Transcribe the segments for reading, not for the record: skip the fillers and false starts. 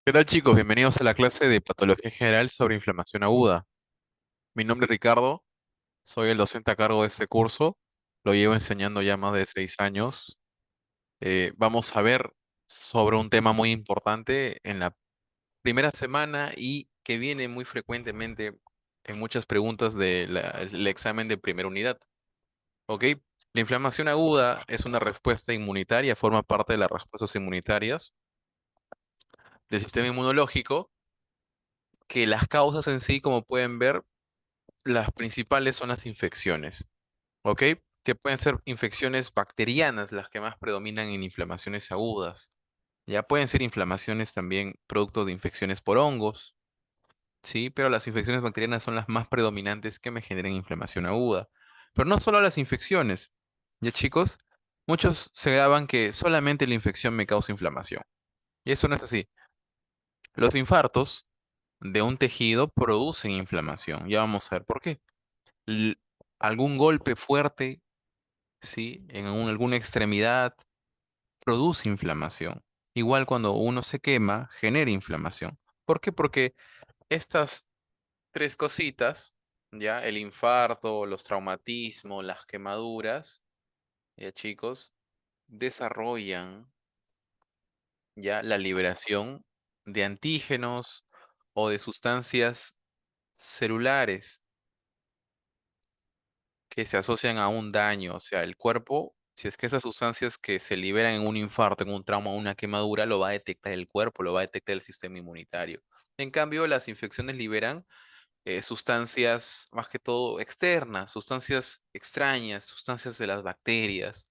¿Qué tal, chicos? Bienvenidos a la clase de Patología General sobre inflamación aguda. Mi nombre es Ricardo, soy el docente a cargo de este curso, lo llevo enseñando ya más de 6 años. Vamos a ver sobre un tema muy importante en la primera semana y que viene muy frecuentemente en muchas preguntas del examen de primera unidad. ¿Ok? La inflamación aguda es una respuesta inmunitaria, forma parte de las respuestas inmunitarias del sistema inmunológico, que las causas en sí, como pueden ver, las principales son las infecciones, ¿ok? Que pueden ser infecciones bacterianas las que más predominan en inflamaciones agudas. Ya pueden ser inflamaciones también producto de infecciones por hongos, ¿sí? Pero las infecciones bacterianas son las más predominantes que me generan inflamación aguda. Pero no solo las infecciones, ¿ya chicos? Muchos se graban que solamente la infección me causa inflamación. Y eso no es así. Los infartos de un tejido producen inflamación. Ya vamos a ver por qué. l- Algún golpe fuerte, ¿sí? En alguna extremidad produce inflamación. Igual cuando uno se quema, genera inflamación. ¿Por qué? Porque estas tres cositas, ya, el infarto, los traumatismos, las quemaduras, ya chicos, desarrollan ya la liberación de antígenos o de sustancias celulares que se asocian a un daño. O sea, el cuerpo, si es que esas sustancias que se liberan en un infarto, en un trauma, una quemadura, lo va a detectar el cuerpo, lo va a detectar el sistema inmunitario. En cambio, las infecciones liberan sustancias más que todo externas, sustancias extrañas, sustancias de las bacterias.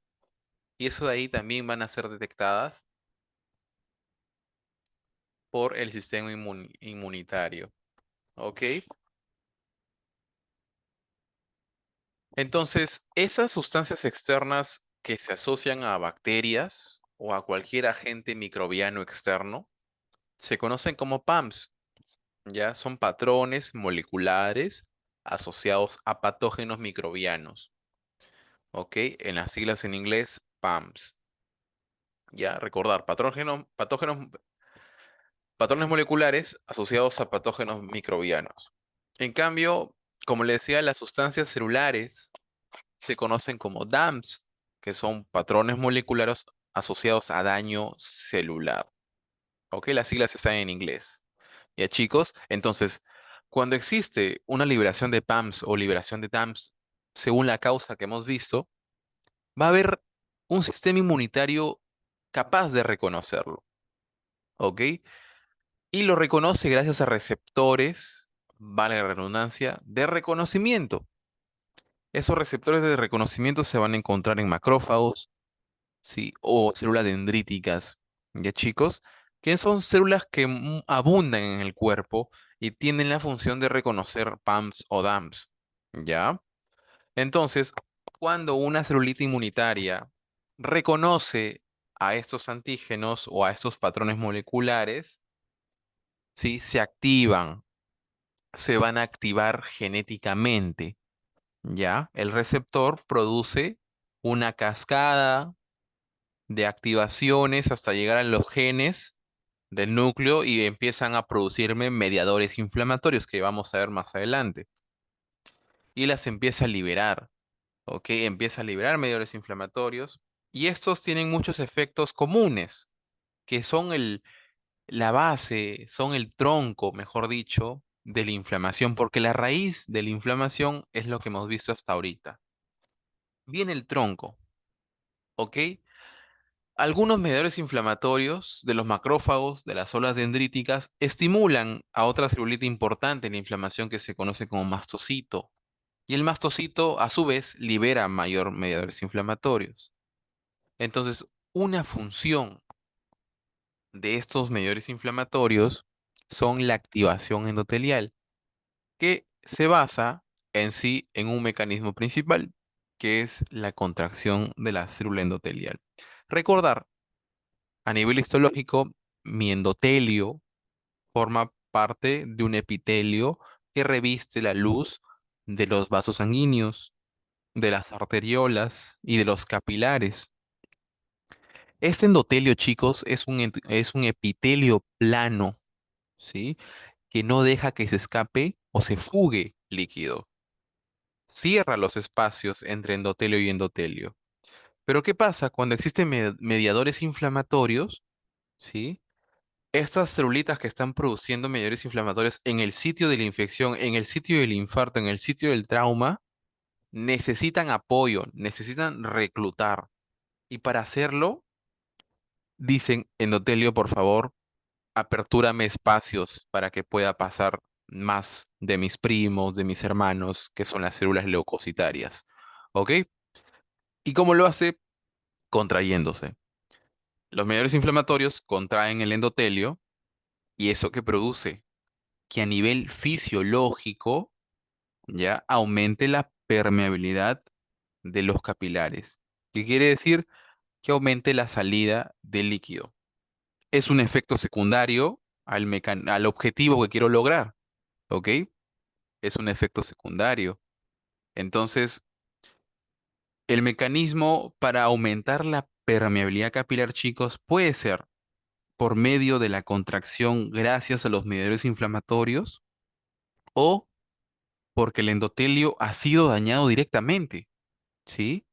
Y eso de ahí también van a ser detectadas por el sistema inmunitario. ¿Ok? Entonces, esas sustancias externas que se asocian a bacterias o a cualquier agente microbiano externo se conocen como PAMs. Ya son patrones moleculares asociados a patógenos microbianos. ¿Ok? En las siglas en inglés, PAMs. Ya, recordar, patrones moleculares asociados a patógenos microbianos. En cambio, como le decía, las sustancias celulares se conocen como DAMs, que son patrones moleculares asociados a daño celular. ¿Ok? Las siglas están en inglés. ¿Ya, chicos? Entonces, cuando existe una liberación de PAMs o liberación de DAMs, según la causa que hemos visto, va a haber un sistema inmunitario capaz de reconocerlo. ¿Ok? Y lo reconoce gracias a receptores, vale la redundancia, de reconocimiento. Esos receptores de reconocimiento se van a encontrar en macrófagos, ¿sí? O células dendríticas, ¿ya chicos? Que son células que abundan en el cuerpo y tienen la función de reconocer PAMs o DAMs, ¿ya? Entonces, cuando una celulita inmunitaria reconoce a estos antígenos o a estos patrones moleculares, ¿sí? Se activan, se van a activar genéticamente, ¿ya? El receptor produce una cascada de activaciones hasta llegar a los genes del núcleo y empiezan a producirme mediadores inflamatorios que vamos a ver más adelante. Y las empieza a liberar, ¿ok? Empieza a liberar mediadores inflamatorios y estos tienen muchos efectos comunes, que son la base, son el tronco, mejor dicho, de la inflamación, porque la raíz de la inflamación es lo que hemos visto hasta ahorita. Viene el tronco, ¿ok? Algunos mediadores inflamatorios de los macrófagos, de las células dendríticas, estimulan a otra celulita importante en la inflamación que se conoce como mastocito. Y el mastocito, a su vez, libera mayor mediadores inflamatorios. Entonces, una función de estos mediadores inflamatorios son la activación endotelial, que se basa en sí en un mecanismo principal, que es la contracción de la célula endotelial. Recordar, a nivel histológico, mi endotelio forma parte de un epitelio que reviste la luz de los vasos sanguíneos, de las arteriolas y de los capilares. Este endotelio, chicos, es un epitelio plano, ¿sí? Que no deja que se escape o se fugue líquido. Cierra los espacios entre endotelio y endotelio. Pero ¿qué pasa cuando existen mediadores inflamatorios? ¿Sí? Estas celulitas que están produciendo mediadores inflamatorios en el sitio de la infección, en el sitio del infarto, en el sitio del trauma, necesitan apoyo, necesitan reclutar. Y para hacerlo, dicen, endotelio, por favor, apertúrame espacios para que pueda pasar más de mis primos, de mis hermanos, que son las células leucocitarias. ¿Ok? ¿Y cómo lo hace? Contrayéndose. Los mediadores inflamatorios contraen el endotelio y eso que produce que a nivel fisiológico ya aumente la permeabilidad de los capilares. ¿Qué quiere decir? Que aumente la salida del líquido. Es un efecto secundario al objetivo que quiero lograr, ¿ok? Es un efecto secundario. Entonces, el mecanismo para aumentar la permeabilidad capilar, chicos, puede ser por medio de la contracción gracias a los mediadores inflamatorios o porque el endotelio ha sido dañado directamente, ¿sí?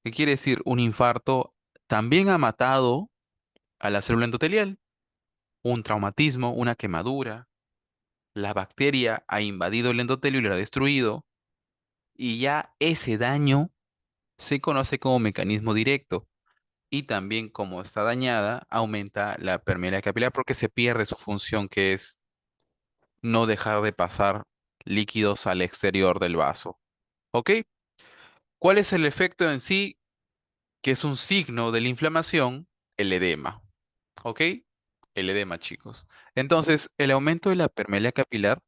¿Qué quiere decir? Un infarto también ha matado a la célula endotelial, un traumatismo, una quemadura, la bacteria ha invadido el endotelio y lo ha destruido, y ya ese daño se conoce como mecanismo directo. Y también como está dañada, aumenta la permeabilidad capilar porque se pierde su función que es no dejar de pasar líquidos al exterior del vaso. ¿Ok? ¿Cuál es el efecto en sí? Que es un signo de la inflamación, el edema. ¿Ok? El edema, chicos. Entonces, el aumento de la permeabilidad capilar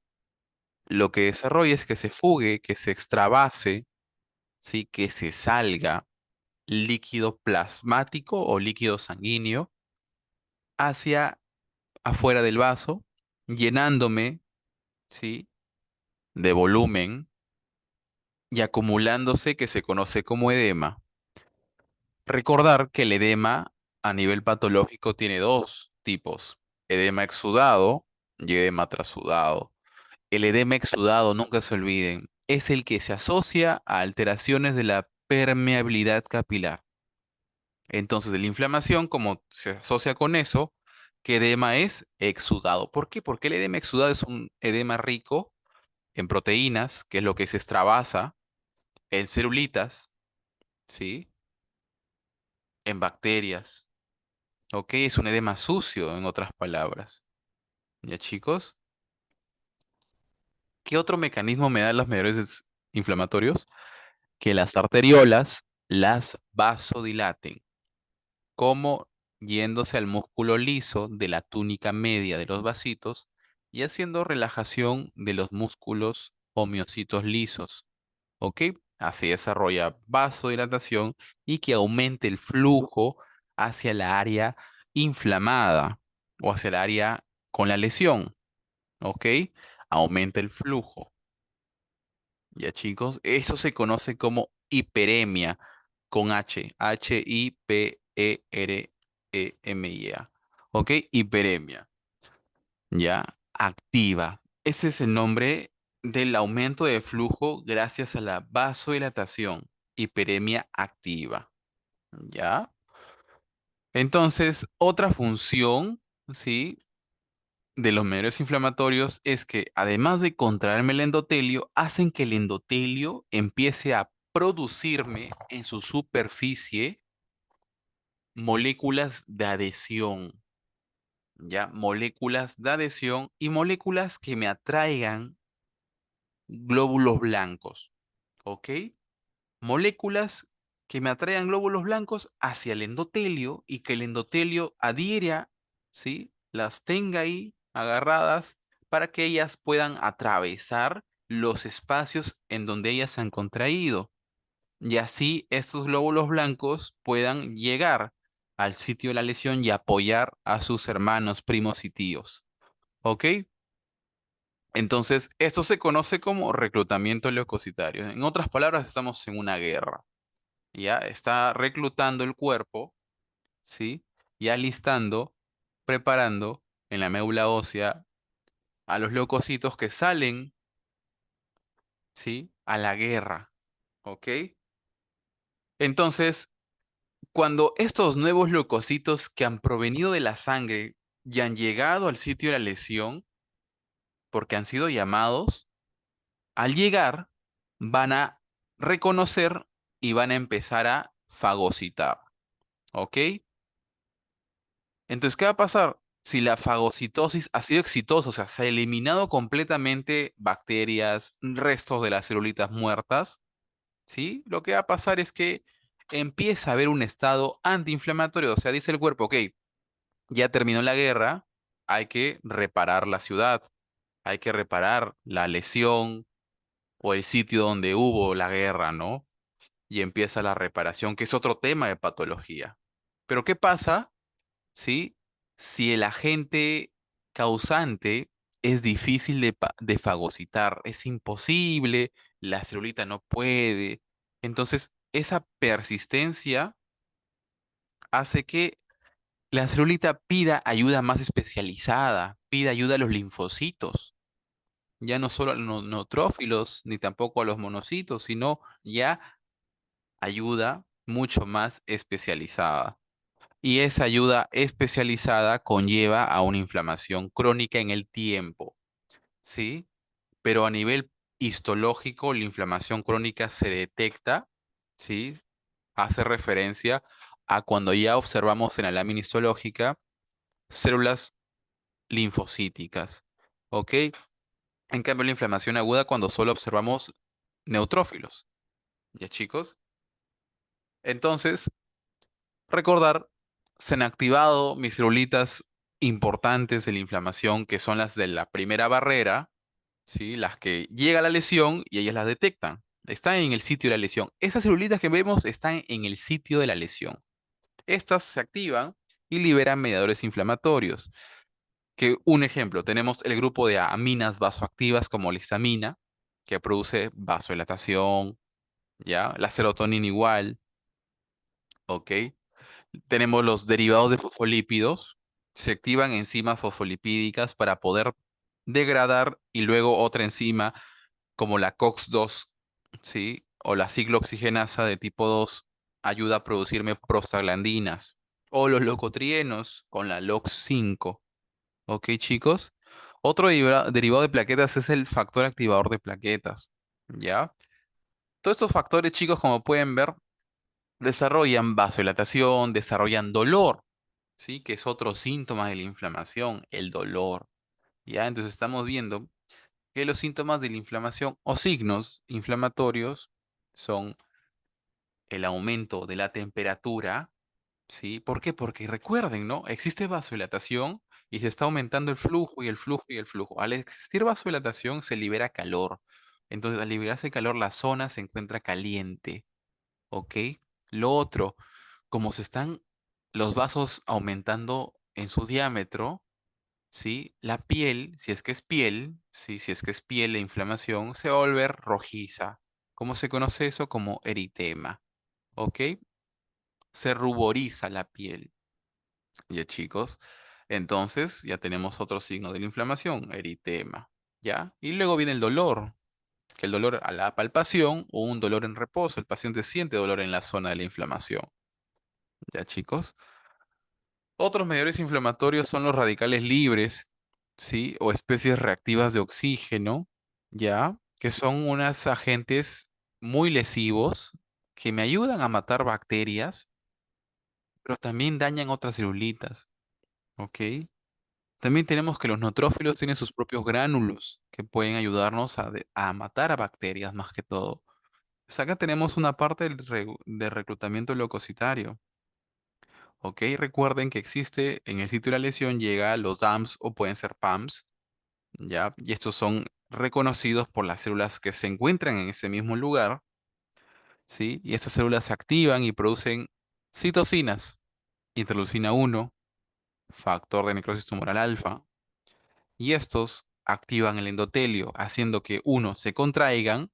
lo que desarrolla es que se fugue, que se extravase, ¿sí? Que se salga líquido plasmático o líquido sanguíneo hacia afuera del vaso, llenándome, ¿sí? De volumen y acumulándose, que se conoce como edema. Recordar que el edema a nivel patológico tiene dos tipos, edema exudado y edema trasudado. El edema exudado, nunca se olviden, es el que se asocia a alteraciones de la permeabilidad capilar. Entonces, la inflamación, como se asocia con eso, ¿qué edema es? Exudado. ¿Por qué? Porque el edema exudado es un edema rico en proteínas, que es lo que se extravasa, en celulitas, ¿sí? En bacterias. ¿Ok? Es un edema sucio, en otras palabras. ¿Ya, chicos? ¿Qué otro mecanismo me dan los mediadores inflamatorios? Que las arteriolas las vasodilaten, como yéndose al músculo liso de la túnica media de los vasitos y haciendo relajación de los músculos o miocitos lisos. ¿Ok? Así desarrolla vasodilatación y que aumente el flujo hacia la área inflamada o hacia el área con la lesión. ¿Ok? Aumenta el flujo. Ya, chicos, eso se conoce como hiperemia con H, Hiperemia. ¿Ok? Hiperemia. Ya, activa. Ese es el nombre del aumento de flujo gracias a la vasodilatación. Hiperemia activa. ¿Ya? Entonces, otra función, ¿sí? De los mediadores inflamatorios es que además de contraerme el endotelio, hacen que el endotelio empiece a producirme en su superficie moléculas de adhesión, ¿ya? Moléculas de adhesión y moléculas que me atraigan glóbulos blancos, ¿ok? Moléculas que me atraigan glóbulos blancos hacia el endotelio y que el endotelio adhiera, ¿sí? Las tenga ahí agarradas para que ellas puedan atravesar los espacios en donde ellas se han contraído. Y así estos glóbulos blancos puedan llegar al sitio de la lesión y apoyar a sus hermanos, primos y tíos. ¿Ok? Entonces, esto se conoce como reclutamiento leucocitario. En otras palabras, estamos en una guerra. Ya está reclutando el cuerpo, ¿sí? Y alistando, preparando en la médula ósea a los leucocitos que salen, ¿sí? A la guerra, ¿ok? Entonces, cuando estos nuevos leucocitos que han provenido de la sangre y han llegado al sitio de la lesión, porque han sido llamados, al llegar van a reconocer y van a empezar a fagocitar, ¿ok? Entonces, ¿qué va a pasar? Si la fagocitosis ha sido exitosa, o sea, se ha eliminado completamente bacterias, restos de las celulitas muertas, ¿sí? Lo que va a pasar es que empieza a haber un estado antiinflamatorio, o sea, dice el cuerpo, ok, ya terminó la guerra, hay que reparar la ciudad, hay que reparar la lesión o el sitio donde hubo la guerra, ¿no? Y empieza la reparación, que es otro tema de patología. Pero ¿qué pasa? ¿Sí? Si el agente causante es difícil de fagocitar, es imposible, la celulita no puede. Entonces, esa persistencia hace que la celulita pida ayuda más especializada, pida ayuda a los linfocitos, ya no solo a los neutrófilos, ni tampoco a los monocitos, sino ya ayuda mucho más especializada. Y esa ayuda especializada conlleva a una inflamación crónica en el tiempo, ¿sí? Pero a nivel histológico, la inflamación crónica se detecta, ¿sí? Hace referencia a cuando ya observamos en la lámina histológica células linfocíticas, ¿ok? En cambio, la inflamación aguda cuando solo observamos neutrófilos, ¿ya chicos? Entonces, recordar, se han activado mis celulitas importantes de la inflamación, que son las de la primera barrera, ¿sí? Las que llega la lesión y ellas las detectan. Están en el sitio de la lesión. Estas celulitas que vemos están en el sitio de la lesión. Estas se activan y liberan mediadores inflamatorios. Que un ejemplo, tenemos el grupo de aminas vasoactivas como la histamina, que produce vasodilatación, ¿ya? La serotonina igual, ¿ok? Tenemos los derivados de fosfolípidos. Se activan enzimas fosfolipídicas para poder degradar y luego otra enzima como la COX-2, ¿sí? O la ciclooxigenasa de tipo 2 ayuda a producirme prostaglandinas. O los leucotrienos con la LOX5. ¿Ok, chicos? Otro derivado de plaquetas es el factor activador de plaquetas. ¿Ya? Todos estos factores, chicos, como pueden ver, desarrollan vasodilatación, desarrollan dolor, ¿sí? Que es otro síntoma de la inflamación, el dolor. ¿Ya? Entonces estamos viendo que los síntomas de la inflamación o signos inflamatorios son el aumento de la temperatura, ¿sí? ¿Por qué? Porque recuerden, ¿no? Existe vasodilatación y se está aumentando el flujo y el flujo y el flujo. Al existir vasodilatación se libera calor. Entonces, al liberarse calor, la zona se encuentra caliente, ¿ok? Lo otro, como se están los vasos aumentando en su diámetro, ¿sí? La piel, si es que es piel, ¿sí? Si es que es piel, la inflamación se va a volver rojiza. ¿Cómo se conoce eso? Como eritema, ¿ok? Se ruboriza la piel. Ya, chicos. Entonces, ya tenemos otro signo de la inflamación, eritema, ¿ya? Y luego viene el dolor, que el dolor a la palpación o un dolor en reposo. El paciente siente dolor en la zona de la inflamación, ¿ya, chicos? Otros mediadores inflamatorios son los radicales libres, ¿sí? O especies reactivas de oxígeno, ¿ya? Que son unos agentes muy lesivos que me ayudan a matar bacterias, pero también dañan otras celulitas, ¿ok? También tenemos que los neutrófilos tienen sus propios gránulos que pueden ayudarnos a matar a bacterias más que todo. Pues acá tenemos una parte de reclutamiento leucocitario. ¿Ok? Recuerden que existe en el sitio de la lesión, llega los DAMs o pueden ser PAMs, ¿ya? Y estos son reconocidos por las células que se encuentran en ese mismo lugar, ¿sí? Y estas células se activan y producen citocinas, interleucina 1, factor de necrosis tumoral alfa, y estos activan el endotelio, haciendo que uno se contraigan,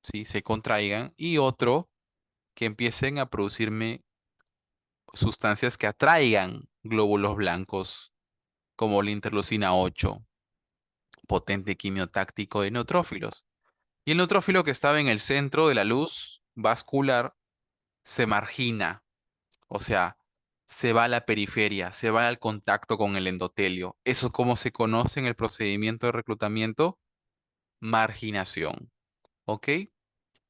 ¿sí? Se contraigan, y otro que empiecen a producirme sustancias que atraigan glóbulos blancos, como la interleucina 8, potente quimiotáctico de neutrófilos. Y el neutrófilo que estaba en el centro de la luz vascular se margina, o sea, se va a la periferia, se va al contacto con el endotelio. Eso es como se conoce en el procedimiento de reclutamiento, marginación. ¿Ok?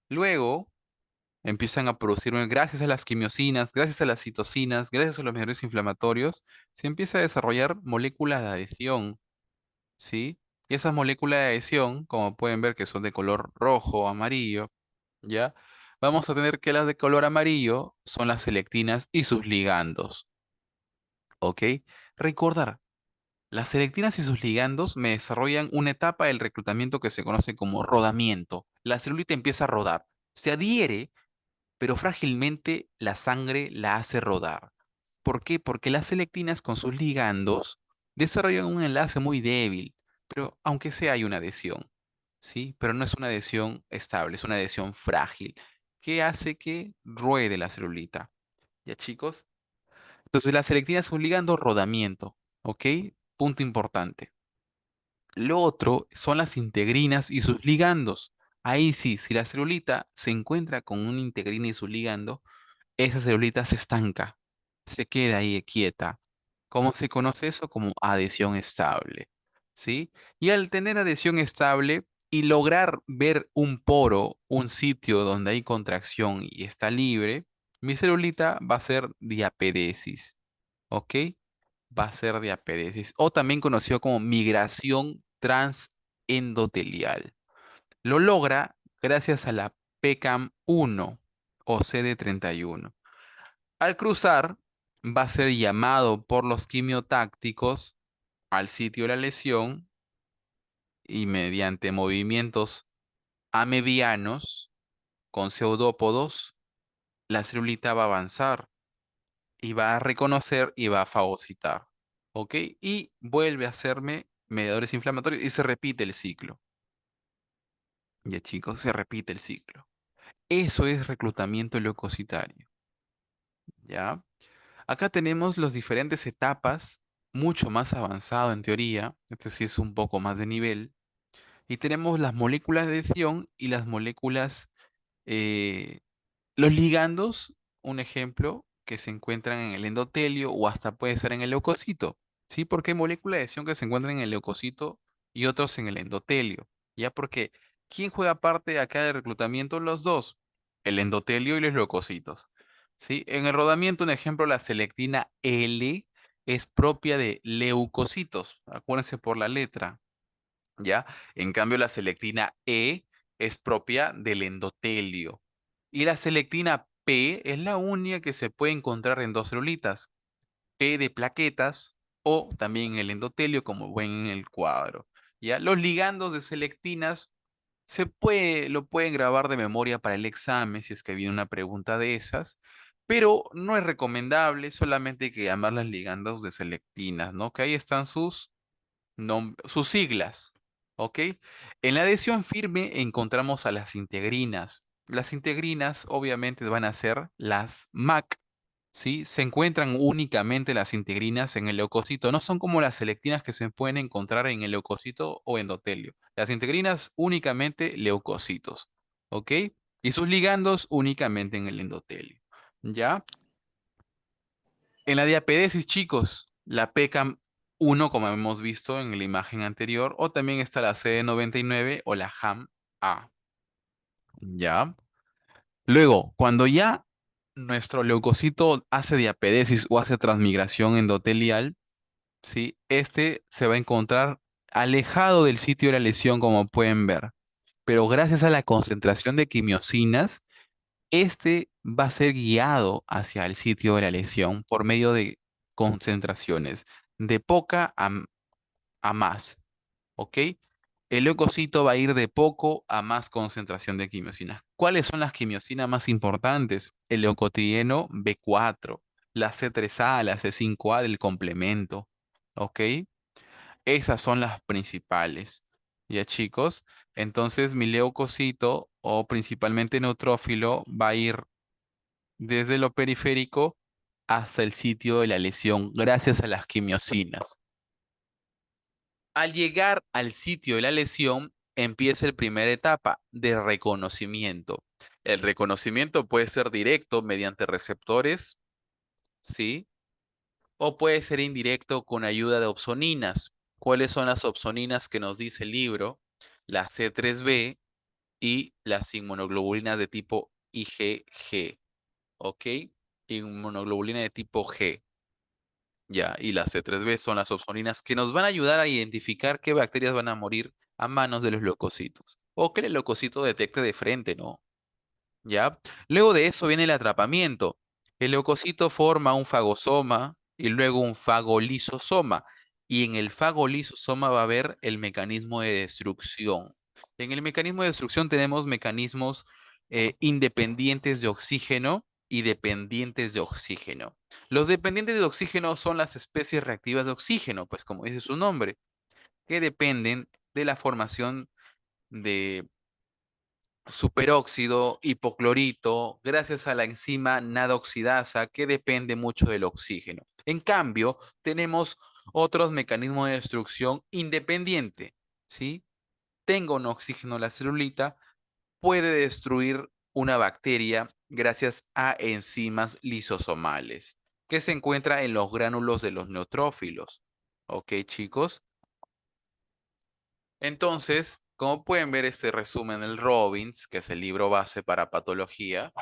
Luego empiezan a producir, gracias a las quimiosinas, gracias a las citocinas, gracias a los mediadores inflamatorios, se empieza a desarrollar moléculas de adhesión, ¿sí? Y esas moléculas de adhesión, como pueden ver que son de color rojo o amarillo, ¿ya? Vamos a tener que las de color amarillo son las selectinas y sus ligandos, ¿ok? Recordar, las selectinas y sus ligandos me desarrollan una etapa del reclutamiento que se conoce como rodamiento. La celulita empieza a rodar, se adhiere, pero frágilmente la sangre la hace rodar. ¿Por qué? Porque las selectinas con sus ligandos desarrollan un enlace muy débil, pero aunque sea hay una adhesión, ¿sí? Pero no es una adhesión estable, es una adhesión frágil, que hace que ruede la celulita. ¿Ya, chicos? Entonces la selectina es un ligando rodamiento, ¿ok? Punto importante. Lo otro son las integrinas y sus ligandos. Ahí sí, si la celulita se encuentra con una integrina y su ligando, esa celulita se estanca, se queda ahí quieta. ¿Cómo se conoce eso? Como adhesión estable, ¿sí? Y al tener adhesión estable y lograr ver un poro, un sitio donde hay contracción y está libre, mi celulita va a ser diapedesis, ¿ok? Va a ser diapedesis, o también conocido como migración transendotelial. Lo logra gracias a la PCAM1 o CD31. Al cruzar, va a ser llamado por los quimiotácticos al sitio de la lesión y mediante movimientos amedianos con pseudópodos, la celulita va a avanzar y va a reconocer y va a fagocitar. ¿Ok? Y vuelve a hacerme mediadores inflamatorios y se repite el ciclo. Ya, chicos, se repite el ciclo. Eso es reclutamiento leucocitario. ¿Ya? Acá tenemos las diferentes etapas, mucho más avanzado en teoría, este sí es un poco más de nivel, y tenemos las moléculas de adhesión y las moléculas, eh, los ligandos, un ejemplo, que se encuentran en el endotelio o hasta puede ser en el leucocito, ¿sí? Porque hay moléculas de adhesión que se encuentran en el leucocito y otros en el endotelio, ¿ya? Porque ¿quién juega parte acá del reclutamiento? Los dos, el endotelio y los leucocitos, ¿sí? En el rodamiento, un ejemplo, la selectina L es propia de leucocitos, acuérdense por la letra, ¿ya? En cambio, la selectina E es propia del endotelio. Y la selectina P es la única que se puede encontrar en dos celulitas, P de plaquetas o también en el endotelio, como ven en el cuadro. ¿Ya? Los ligandos de selectinas lo pueden grabar de memoria para el examen si es que viene una pregunta de esas, pero no es recomendable, solamente hay que llamar las ligandos de selectinas, ¿no? Que ahí están sus siglas, ¿ok? En la adhesión firme encontramos a las integrinas. Las integrinas obviamente van a ser las MAC, ¿sí? Se encuentran únicamente las integrinas en el leucocito, no son como las selectinas que se pueden encontrar en el leucocito o endotelio. Las integrinas únicamente leucocitos, ¿ok? Y sus ligandos únicamente en el endotelio, ¿ya? En la diapedesis, chicos, la PCAM1, como hemos visto en la imagen anterior, o también está la CD99 o la HAM-A. ¿Ya? Luego, cuando ya nuestro leucocito hace diapedesis o hace transmigración endotelial, ¿sí? Este se va a encontrar alejado del sitio de la lesión, como pueden ver. Pero gracias a la concentración de quimiosinas, este va a ser guiado hacia el sitio de la lesión por medio de concentraciones de poca a más, ¿ok? El leucocito va a ir de poco a más concentración de quimiosinas. ¿Cuáles son las quimiosinas más importantes? El leucotrieno B4, la C3A, la C5A del complemento, ¿ok? Esas son las principales. ¿Ya, chicos? Entonces mi leucocito o principalmente neutrófilo va a ir desde lo periférico hasta el sitio de la lesión gracias a las quimiosinas. Al llegar al sitio de la lesión, empieza la primera etapa de reconocimiento. El reconocimiento puede ser directo mediante receptores, ¿sí? O puede ser indirecto con ayuda de opsoninas. ¿Cuáles son las opsoninas que nos dice el libro? La C3b y las inmunoglobulinas de tipo IgG, ¿ok? Inmunoglobulina de tipo G. Ya, y las C3b son las opsoninas que nos van a ayudar a identificar qué bacterias van a morir a manos de los leucocitos. O que el leucocito detecte de frente, ¿no? ¿Ya? Luego de eso viene el atrapamiento. El leucocito forma un fagosoma y luego un fagolisosoma. Y en el fagolisosoma va a haber el mecanismo de destrucción. En el mecanismo de destrucción tenemos mecanismos independientes de oxígeno y dependientes de oxígeno. Los dependientes de oxígeno son las especies reactivas de oxígeno, pues como dice su nombre, que dependen de la formación de superóxido, hipoclorito, gracias a la enzima nadoxidasa que depende mucho del oxígeno. En cambio, tenemos otros mecanismos de destrucción independiente, ¿sí? Tenga un oxígeno la celulita, puede destruir una bacteria gracias a enzimas lisosomales que se encuentra en los gránulos de los neutrófilos. ¿Ok, chicos? Entonces, como pueden ver este resumen del Robbins, que es el libro base para patología,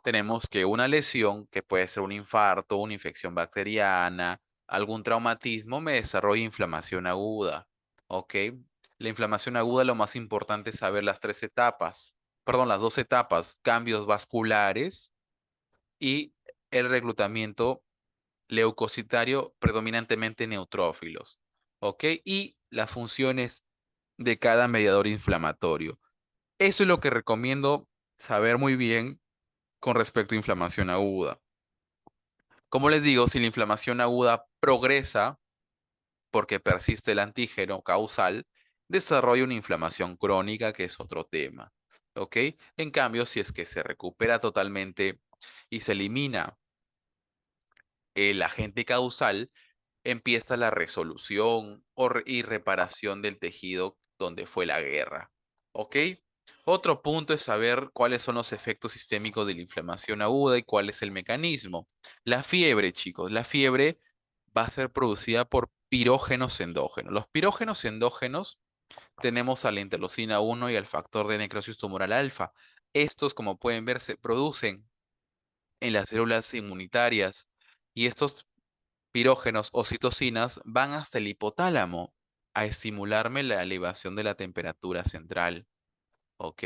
tenemos que una lesión, que puede ser un infarto, una infección bacteriana, algún traumatismo, me desarrolla inflamación aguda. ¿Ok? La inflamación aguda, lo más importante es saber las tres etapas, perdón, las dos etapas, cambios vasculares y el reclutamiento leucocitario predominantemente neutrófilos. ¿Ok? Y las funciones de cada mediador inflamatorio. Eso es lo que recomiendo saber muy bien con respecto a inflamación aguda. Como les digo, si la inflamación aguda progresa porque persiste el antígeno causal, desarrolla una inflamación crónica, que es otro tema. ¿Ok? En cambio, si es que se recupera totalmente y se elimina el agente causal, empieza la resolución y reparación del tejido donde fue la guerra. ¿Ok? Otro punto es saber cuáles son los efectos sistémicos de la inflamación aguda y cuál es el mecanismo. La fiebre, chicos, la fiebre va a ser producida por pirógenos endógenos. Los pirógenos endógenos tenemos a la interleucina 1 y al factor de necrosis tumoral alfa. Estos, como pueden ver, se producen en las células inmunitarias y estos pirógenos o citocinas van hasta el hipotálamo a estimularme la elevación de la temperatura central. ¿Ok?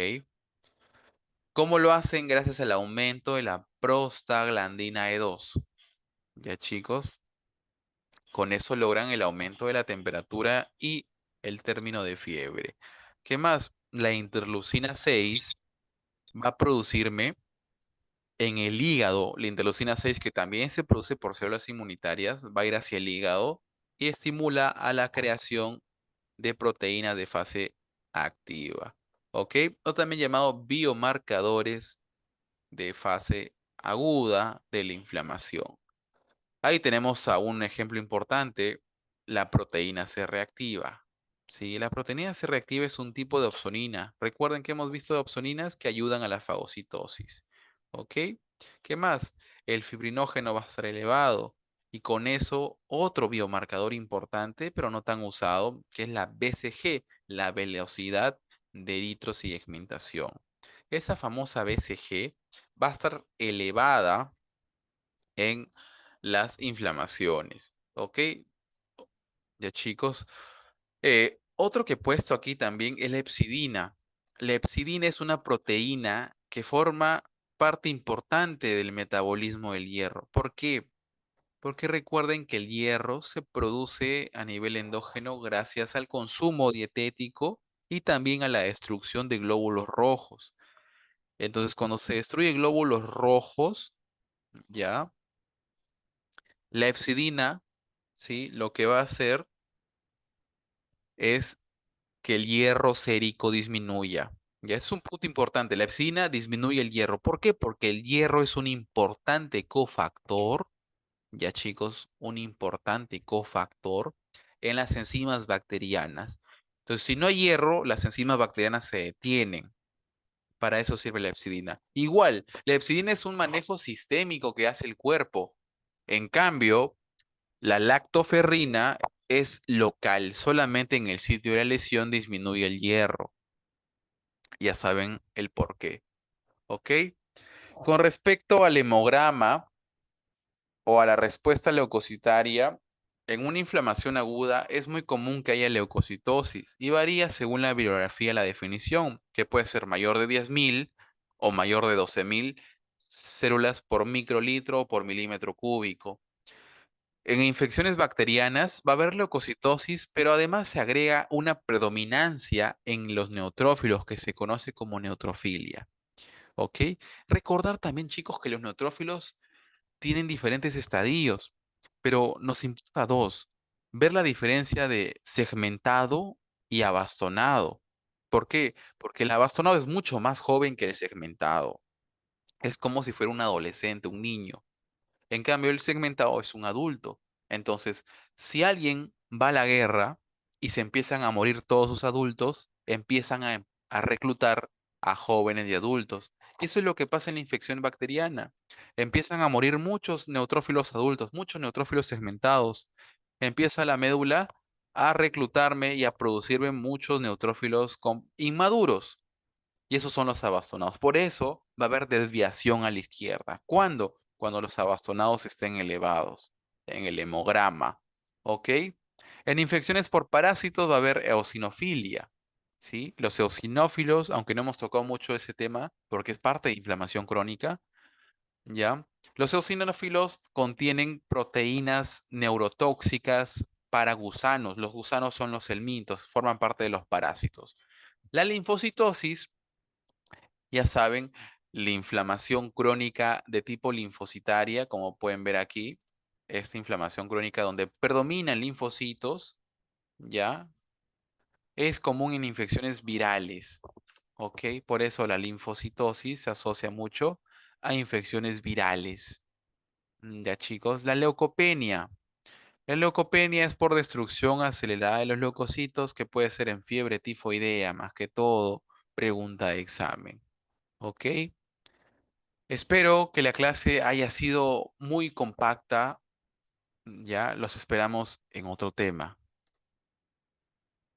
¿Cómo lo hacen? Gracias al aumento de la prostaglandina E2. Ya, chicos, con eso logran el aumento de la temperatura y el término de fiebre. ¿Qué más? La interleucina 6 va a producirme en el hígado, la interleucina 6, que también se produce por células inmunitarias, va a ir hacia el hígado y estimula a la creación de proteínas de fase activa. ¿Ok? O también llamado biomarcadores de fase aguda de la inflamación. Ahí tenemos a un ejemplo importante, la proteína C reactiva. Sí, la proteína C reactiva es un tipo de opsonina. Recuerden que hemos visto opsoninas que ayudan a la fagocitosis. ¿Ok? ¿Qué más? El fibrinógeno va a estar elevado. Y con eso, otro biomarcador importante, pero no tan usado, que es la BCG, la velocidad de eritrosegmentación. Esa famosa BCG va a estar elevada en las inflamaciones. ¿Ok? Ya, chicos. Otro que he puesto aquí también es la hepcidina. La hepcidina es una proteína que forma parte importante del metabolismo del hierro. ¿Por qué? Porque recuerden que el hierro se produce a nivel endógeno gracias al consumo dietético y también a la destrucción de glóbulos rojos. Entonces, cuando se destruyen glóbulos rojos, ya, la hepcidina, ¿sí? Lo que va a hacer es que el hierro sérico disminuya. Ya es un punto importante. La hepcidina disminuye el hierro. ¿Por qué? Porque el hierro es un importante cofactor, ya chicos, un importante cofactor en las enzimas bacterianas. Entonces, si no hay hierro, las enzimas bacterianas se detienen. Para eso sirve la hepsidina. Igual, la hepsidina es un manejo sistémico que hace el cuerpo. En cambio, la lactoferrina es local, solamente en el sitio de la lesión disminuye el hierro. Ya saben el por qué. ¿Ok? Con respecto al hemograma o a la respuesta leucocitaria, en una inflamación aguda es muy común que haya leucocitosis y varía según la bibliografía la definición, que puede ser mayor de 10.000 o mayor de 12.000 células por microlitro o por milímetro cúbico. En infecciones bacterianas va a haber leucocitosis, pero además se agrega una predominancia en los neutrófilos que se conoce como neutrofilia. ¿Ok? Recordar también, chicos, que los neutrófilos tienen diferentes estadios, pero nos importa dos. Ver la diferencia de segmentado y abastonado. ¿Por qué? Porque el abastonado es mucho más joven que el segmentado. Es como si fuera un adolescente, un niño. En cambio, el segmentado es un adulto. Entonces, si alguien va a la guerra y se empiezan a morir todos sus adultos, empiezan a reclutar a jóvenes y adultos. Eso es lo que pasa en la infección bacteriana. Empiezan a morir muchos neutrófilos adultos, muchos neutrófilos segmentados. Empieza la médula a reclutarme y a producirme muchos neutrófilos inmaduros. Y esos son los abastonados. Por eso va a haber desviación a la izquierda. ¿Cuándo? Cuando los abastonados estén elevados en el hemograma. ¿Ok? En infecciones por parásitos va a haber eosinofilia. ¿Sí? Los eosinófilos, aunque no hemos tocado mucho ese tema, porque es parte de inflamación crónica, ¿ya? Los eosinófilos contienen proteínas neurotóxicas para gusanos. Los gusanos son los helmintos, forman parte de los parásitos. La linfocitosis, ya saben, la inflamación crónica de tipo linfocitaria, como pueden ver aquí, esta inflamación crónica donde predominan linfocitos, ¿ya? Es común en infecciones virales, ¿ok? Por eso la linfocitosis se asocia mucho a infecciones virales. Ya, chicos, la leucopenia. La leucopenia es por destrucción acelerada de los leucocitos que puede ser en fiebre tifoidea, más que todo, pregunta de examen, ¿ok? Espero que la clase haya sido muy compacta. Ya los esperamos en otro tema.